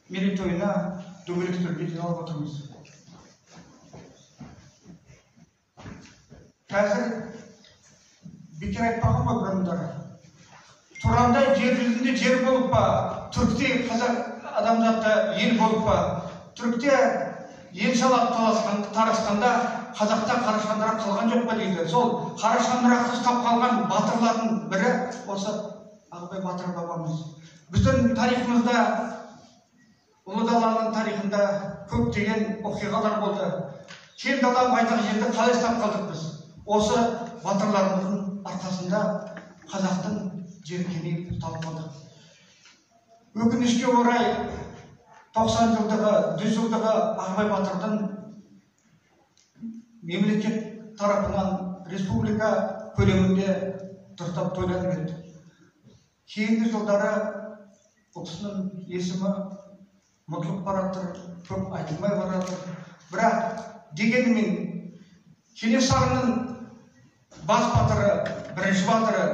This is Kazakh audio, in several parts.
мерейтойына дөңгелек үстелге жиналып отырмыз. Қазір бекер айтпаған ғой бұрындары. Тұранда жер жүзінде жер болып па, түрікте қазақ адамзатта ел болып па, түрікте ел жалап тарасқанда қазақта қара шаңырақ қалған жоқ па дейді. Сол қара шаңырақты ұстап қалған батырлардың бірі осы Ағыбай батыр бабамыз. Біздің тарихымызда, ұлы даланың тарихында көптеген оқиғалар болды. Кең дала байтақ жерді қалай ұстап қалдық біз? Осы батырларымыздың арқасында қазақтың жері кеңейіп ұсталып қалдық. Өкінішке орай 90 жылдығы, 100 жылдығы Ағыбай батырдың мемлекет тарапынан республика көлемінде дұрыстап тойланып кетті. Кейінгі жылдары бұл кісінің есімі ұмытылып бара жатыр, көп айтылмай бара жатыр. Бірақ дегенмен Кенесарының бас батыры, бірінші батыры,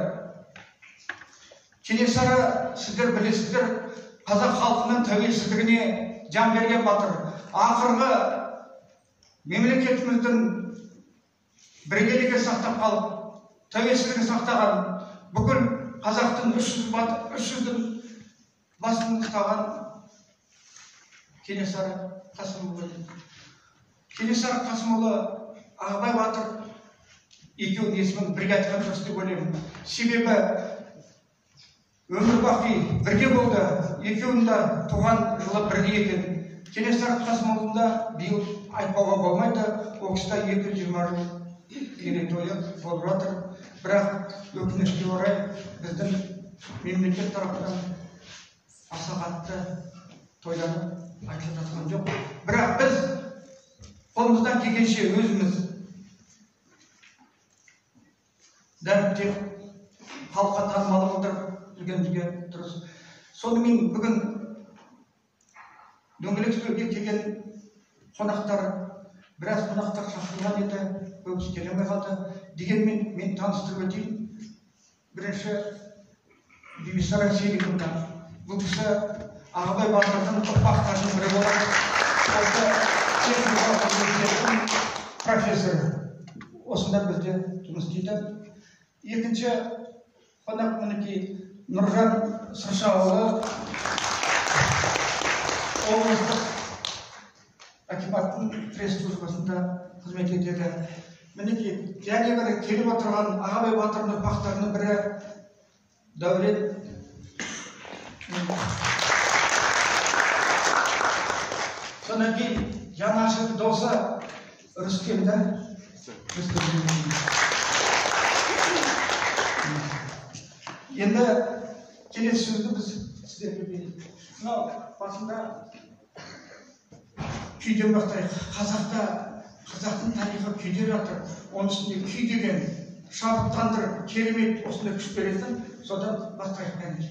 Кенесары сіздер білесіздер, қазақ халқының тәуелсіздігіне жан берген батыр. Ақырғы мемлекетіміздің бірегейлігін сақтап қалып, тәуелсіздігін сақтаған, бүкіл қазақтың 300-дің басын ұстаған Кенесары Қасымұлы. Кенесары Қасымұлы, Ағыбай батыр екеуінің есімін бірге айтқан дұрыс деп ойлаймын. Себебі өмір бақи бірге болды, екеуінің де туған жылы бірге екен. Кенесары Қасымұлында биыл айтпауға болмайды, ол кісіде 220 жыл мерейтойы болып жатыр. Бірақ өкінішке орай біздің мемлекет тарапынан аса қатты тойланып айтылып жатқан жоқ. Бірақ біз қолымыздан келгенше өзіміз дәріптеп халыққа танымал қылдырып жүргенімізге дұрыс. Сонымен бүгін дөңгелек үстелге келген қонақтар, біраз қонақтар шақырылған еді, көбісі келе алмай қалды. Дегенмен мен таныстырып өтейін. Бірінші Бибисара Сейликовна. Бұл кісі Ағыбай батырдың ұрпақтарының бірі болады. Осы техникалық университеттің профессоры. Осында бізде жұмыс істейді. Екінші қонақ мінекей Нұржан Сыршаұлы, облыстық акиматтың пресс-службасында қызмет етеді. Мінекей және бір келіп отырған Ағыбай батырдың ұрпақтарының бірі Дәулет. Содан кейін Жанашыр досы Рүстемді. Енді келесі сөзді біз сіздерге берейік. Мынау басында күйден бастайық. Қазақтың тарихы күйде жатыр. Оның үстінде күй деген шабыттандырып, керемет осындай күш беретін, содан бастайық.